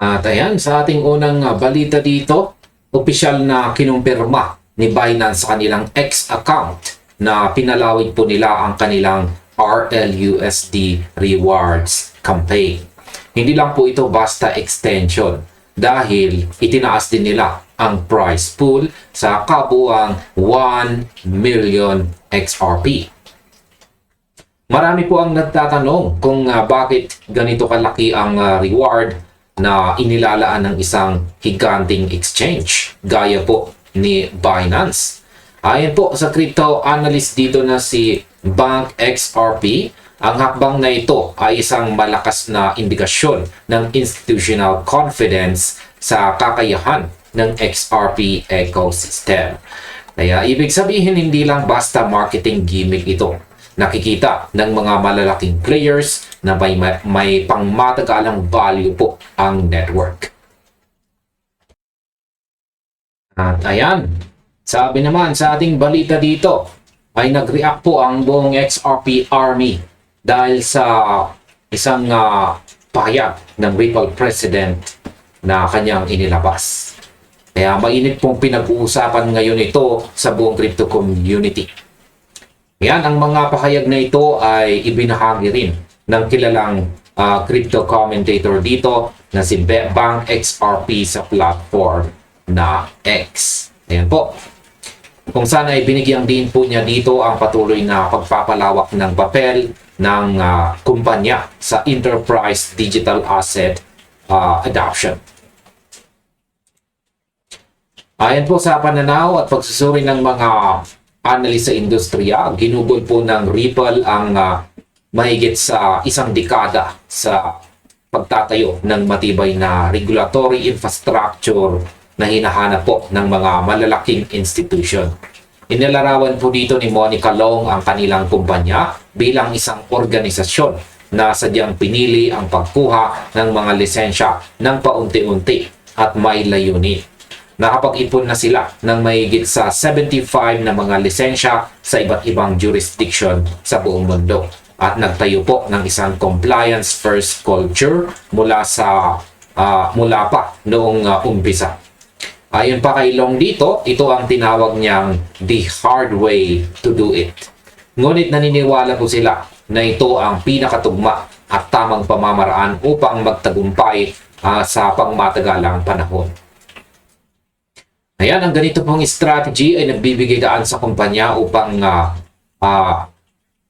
At ayan, sa ating unang balita dito, opisyal na kinumpirma ni Binance sa kanilang X account na pinalawig po nila ang kanilang RLUSD rewards campaign. Hindi lang po ito basta extension dahil itinaas din nila ang price pool sa kabuang 1 million XRP. Marami po ang nagtatanong kung bakit ganito kalaki ang reward na inilalaan ng isang higanting exchange gaya po ni Binance. Ayon po sa crypto analyst dito na si Bank XRP, ang hakbang na ito ay isang malakas na indikasyon ng institutional confidence sa kakayahan ng XRP ecosystem. Kaya ibig sabihin hindi lang basta marketing gimmick ito. Nakikita ng mga malalaking players na may pangmatagalang value po ang network. At ayan, sabi naman sa ating balita dito, ay nag-react po ang buong XRP Army dahil sa isang pahayag ng Ripple President na kanyang inilabas. Kaya mainit pong pinag-uusapan ngayon ito sa buong crypto community. Yan, ang mga pahayag na ito ay ibinahagi rin ng kilalang crypto commentator dito na si Bank XRP sa platform na X. Ayan po. Kung saan ay binigyang din po niya dito ang patuloy na pagpapalawak ng papel ng kumpanya sa enterprise digital asset adoption. Ayan po sa pananaw at pagsusuri ng mga analyst sa industriya, ginugol po ng Ripple ang mahigit sa isang dekada sa pagtatayo ng matibay na regulatory infrastructure na hinahanap po ng mga malalaking institution. Inilarawan po dito ni Monica Long ang kanilang kumpanya bilang isang organisasyon na sadyang pinili ang pagkuha ng mga lisensya ng paunti-unti at may layunin. Nakapag-ipon na sila ng mahigit sa 75 na mga lisensya sa iba't ibang jurisdiction sa buong mundo at nagtayo po ng isang compliance first culture mula pa noong umpisa. Ayon pa kay Long dito, ito ang tinawag niyang the hard way to do it. Ngunit naniniwala po sila na ito ang pinakatugma at tamang pamamaraan upang magtagumpay sa pangmatagalang panahon. Ayan, ang ganito pong strategy ay nagbibigay daan sa kumpanya upang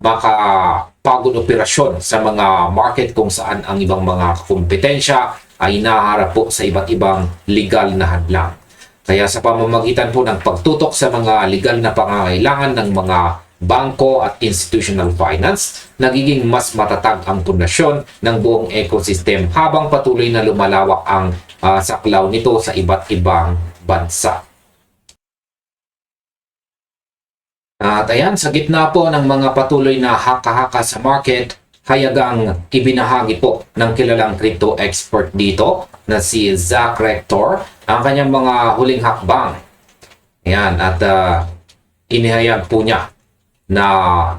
makapagod operasyon sa mga market kung saan ang ibang mga kompetensya ay naharap po sa iba't ibang legal na hadlang. Kaya sa pamamagitan po ng pagtutok sa mga legal na pangangailangan ng mga bangko at institutional finance, nagiging mas matatag ang pundasyon ng buong ecosystem habang patuloy na lumalawak ang saklaw nito sa iba't ibang bansa. At ayan, sa gitna po ng mga patuloy na haka-haka sa market, hayagang ibinahagi po ng kilalang crypto expert dito na si Zach Rector ang kanyang mga huling hakbang. Ayan, at inihayag po niya na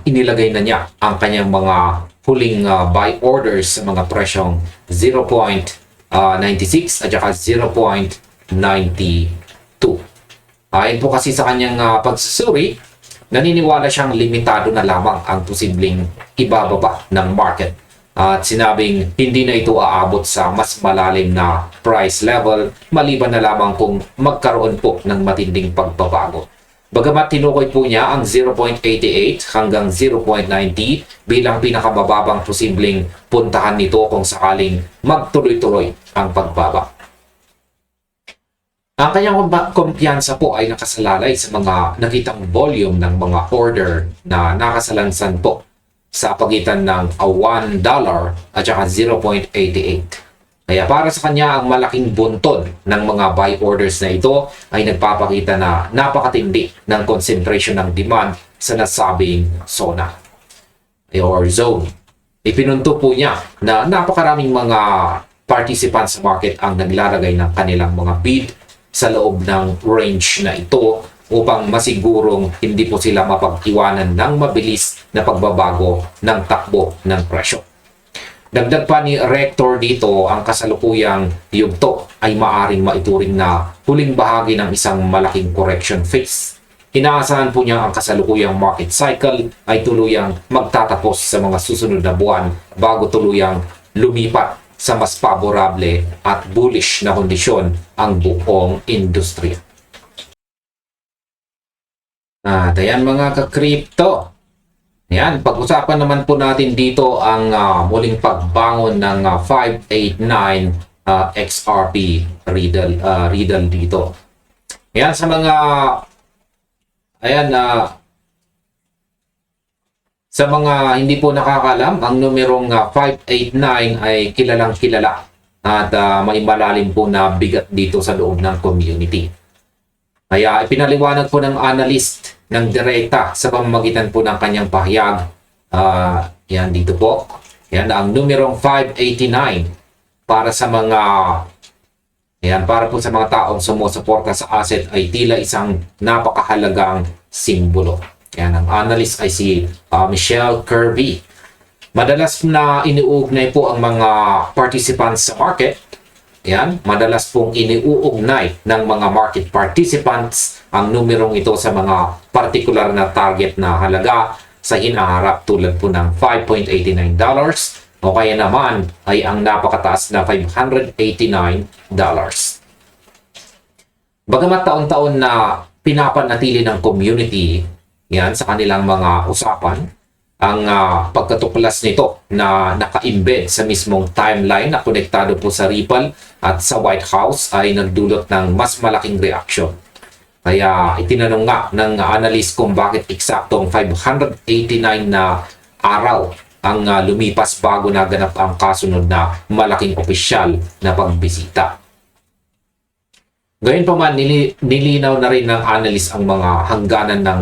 inilagay na niya ang kanyang mga huling buy orders sa mga presyong 0.96 at saka 0.92. Ayon po kasi sa kanyang pagsusuri, naniniwala siyang limitado na lamang ang posibleng ibababa ng market. At sinabing hindi na ito aabot sa mas malalim na price level maliban na lamang kung magkaroon po ng matinding pagbabago. Bagamat tinukoy po niya ang 0.88 hanggang 0.90 bilang pinakamababang posibleng puntahan nito kung sakaling magtuloy-tuloy ang pagbaba. Ang kanyang kumpiyansa po ay nakasalalay sa mga nakitang volume ng mga order na nakasalansan po sa pagitan ng $1 at saka 0.88. Kaya para sa kanya, ang malaking bunton ng mga buy orders na ito ay nagpapakita na napakatindi ng concentration ng demand sa nasabing zona or zone. Ipinunto po niya na napakaraming mga participants sa market ang naglalagay ng kanilang mga bid sa loob ng range na ito upang masigurong hindi po sila mapag-iwanan ng mabilis na pagbabago ng takbo ng presyo. Dagdag pa ni Rector dito, ang kasalukuyang yugto ay maaring maituring na huling bahagi ng isang malaking correction phase. Inaasahan po niya ang kasalukuyang market cycle ay tuluyang magtatapos sa mga susunod na buwan bago tuluyang lumipat sa mas paborable at bullish na kondisyon ang buong industriya. At ayan mga ka-crypto. Yan, pag-usapan naman po natin dito ang muling pagbangon ng 589 XRP Riddle dito. Yan sa mga sa mga hindi po nakakalam, ang numerong 589 ay kilalang kilala at may malalim po na bigat dito sa loob ng community. Kaya ipinaliwanag po ng analyst ng direkta sa pamamagitan po ng kanyang pahayag. Yan dito po. Yan ang numerong 589 para sa mga para po sa mga taong sumusuporta sa asset ay tila isang napakahalagang simbolo. Yan ang analyst ay si Michelle Kirby. Madalas na iniuugnay po ang mga participants sa market. Yan, madalas pong iniuugnay ng mga market participants ang numerong ito sa mga partikular na target na halaga sa hinaharap tulad po ng $5.89 o kaya naman ay ang napakataas na $589. Bagamat taon-taon na pinapanatili ng community yan sa kanilang mga usapan, ang pagkatuklas nito na naka-embed sa mismong timeline na konektado po sa Ripple at sa White House ay nagdulot ng mas malaking reaksyon. Kaya itinanong nga ng analyst kung bakit eksaktong 589 na araw ang lumipas bago naganap ang kasunod na malaking opisyal na pagbisita. Gayunpaman, nilinaw na rin ng analyst ang mga hangganan ng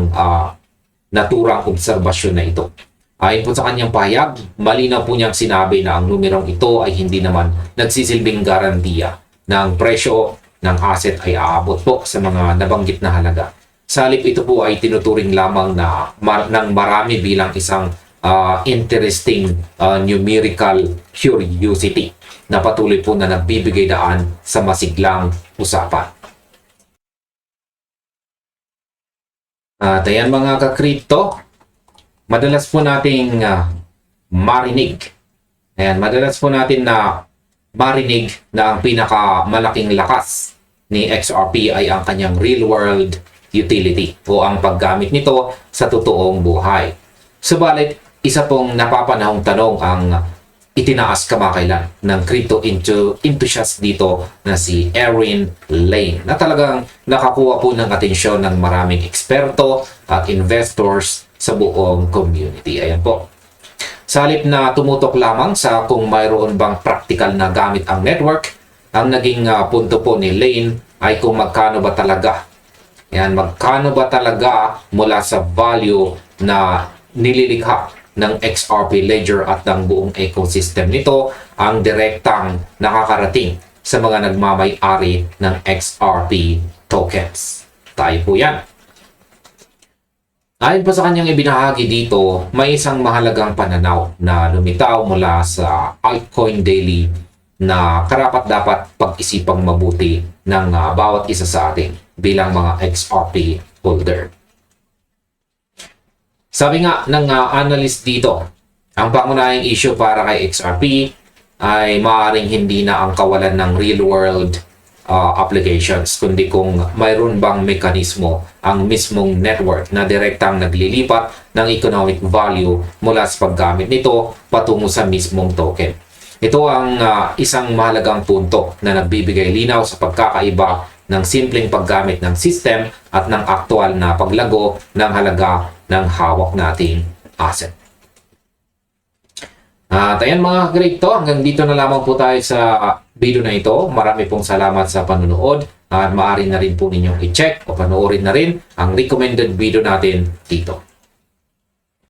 naturang obserbasyon na ito. Ayon po sa kanyang pahayag, malinaw po niyang sinabi na ang numerong ito ay hindi naman nagsisilbing garantiya ng presyo ng asset ay aabot po sa mga nabanggit na halaga. Sa halip ito po ay tinuturing lamang ng marami bilang isang interesting numerical curiosity na patuloy po na nagbibigay daan sa masiglang usapan. At ayan mga ka-crypto, madalas po nating marinig. Madalas po natin na marinig na ang pinakamalaking lakas ni XRP ay ang kanyang real-world utility o ang paggamit nito sa totoong buhay. Subalit, isa pong napapanahong tanong ang itinaas kamakailan ng crypto enthusiast dito na si Erin Lane na talagang nakakuha po ng atensyon ng maraming eksperto at investors sa buong community. Ayan po. Sa halip na tumutok lamang sa kung mayroon bang practical na gamit ang network, ang naging punto po ni Lane ay kung magkano ba talaga. Magkano ba talaga mula sa value na nililikha ng XRP Ledger at ng buong ecosystem nito ang direktang nakakarating sa mga nagmamay-ari ng XRP tokens. Tayo po yan. Ayon pa sa kanyang ibinahagi dito, may isang mahalagang pananaw na lumitaw mula sa Altcoin Daily na karapat-dapat pag-isipang mabuti ng bawat isa sa atin bilang mga XRP holder. Sabi nga ng analyst dito, ang pangunahing issue para kay XRP ay maaaring hindi na ang kawalan ng real-world applications, kundi kung mayroon bang mekanismo ang mismong network na direktang naglilipat ng economic value mula sa paggamit nito patungo sa mismong token. Ito ang isang mahalagang punto na nagbibigay linaw sa pagkakaiba ng simpleng paggamit ng system at ng aktual na paglago ng halaga ng hawak nating asset. At ayan mga ka-crypto, hanggang dito na lamang po tayo sa video na ito. Marami pong salamat sa panonood at maaari na rin po ninyong i-check o panoorin na rin ang recommended video natin dito.